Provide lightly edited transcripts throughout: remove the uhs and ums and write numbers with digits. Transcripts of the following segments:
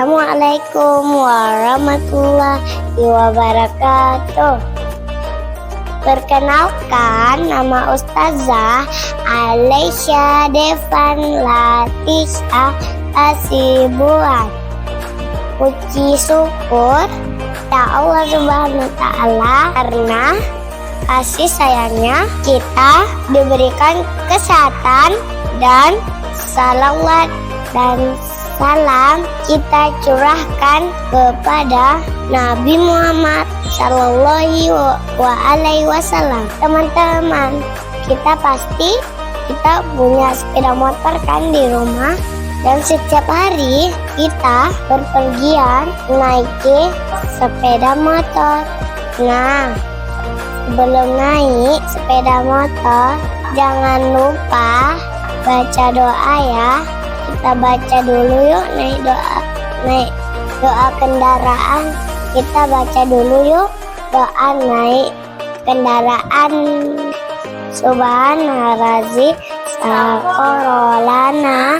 Assalamualaikum warahmatullahi wabarakatuh. Perkenalkan, nama Ustazah Alesya Devan Latisha Asibuan. Puji syukur ya Allah Subhanahu wa Ta'ala, karena kasih sayangnya kita diberikan kesehatan, dan salawat dan salam kita curahkan kepada Nabi Muhammad Sallallahu Alaihi Wasallam. Teman-teman, kita punya sepeda motor kan di rumah, dan setiap hari kita berpergian naik sepeda motor. Nah, sebelum naik sepeda motor, jangan lupa baca doa ya. Kita baca dulu yuk, naik doa kendaraan. Kita baca dulu yuk doa naik kendaraan. Subhanalladzi sakorolana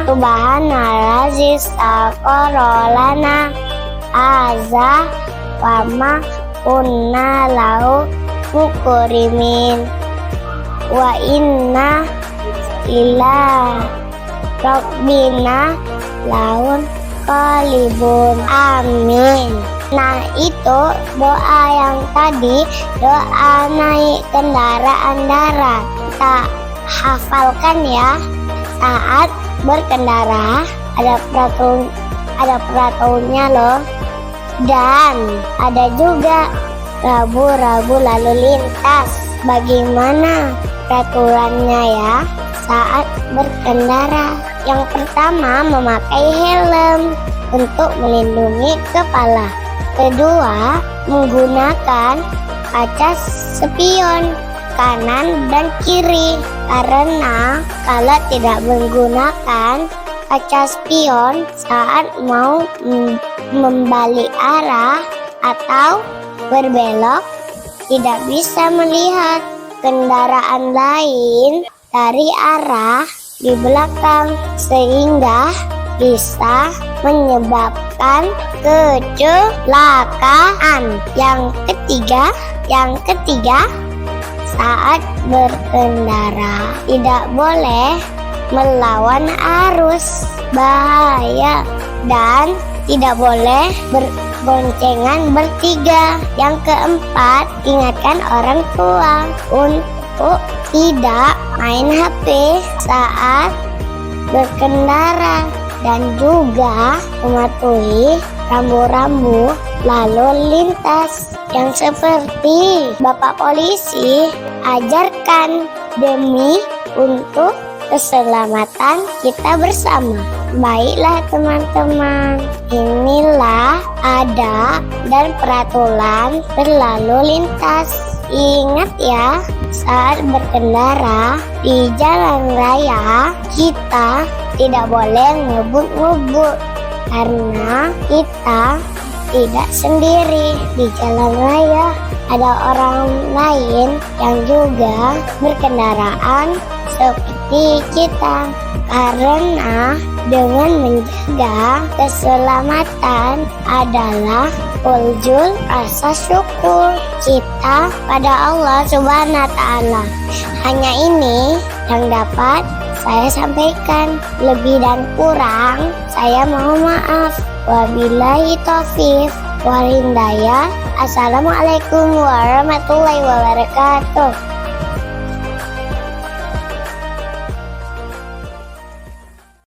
Subhanalladzi sakorolana azza wa ma kunna lahu mukrimin wa inna ila rabbina laun qalibun. Amin. Nah, itu doa yang tadi, doa naik kendaraan darat. Kita hafalkan ya. Saat berkendara ada peraturannya loh. Dan ada juga rambu-rambu lalu lintas. Bagaimana peraturannya ya saat berkendara? Yang pertama, memakai helm untuk melindungi kepala. Kedua, menggunakan kaca spion kanan dan kiri, karena kalau tidak menggunakan kaca spion saat mau membalik arah atau berbelok, tidak bisa melihat kendaraan lain dari arah di belakang, sehingga bisa menyebabkan kecelakaan. Yang ketiga, saat berkendara tidak boleh melawan arus bahaya, dan tidak boleh berboncengan bertiga. Yang keempat, ingatkan orang tua untuk tidak main HP saat berkendara, dan juga mematuhi rambu-rambu lalu lintas yang seperti Bapak Polisi ajarkan, demi untuk keselamatan kita bersama. Baiklah teman-teman, inilah ada dan peraturan berlalu lintas. Ingat ya, saat berkendara di jalan raya kita tidak boleh ngebut-ngebut, karena kita tidak sendiri di jalan raya. Ada orang lain yang juga berkendaraan seperti kita. Karena dengan menjaga keselamatan adalah wujud rasa syukur kita pada Allah Subhanahu wa Ta'ala. Hanya ini yang dapat saya sampaikan. Lebih dan kurang saya mohon maaf. Wabillahi taufiq wal hidayah. Assalamualaikum warahmatullahi wabarakatuh.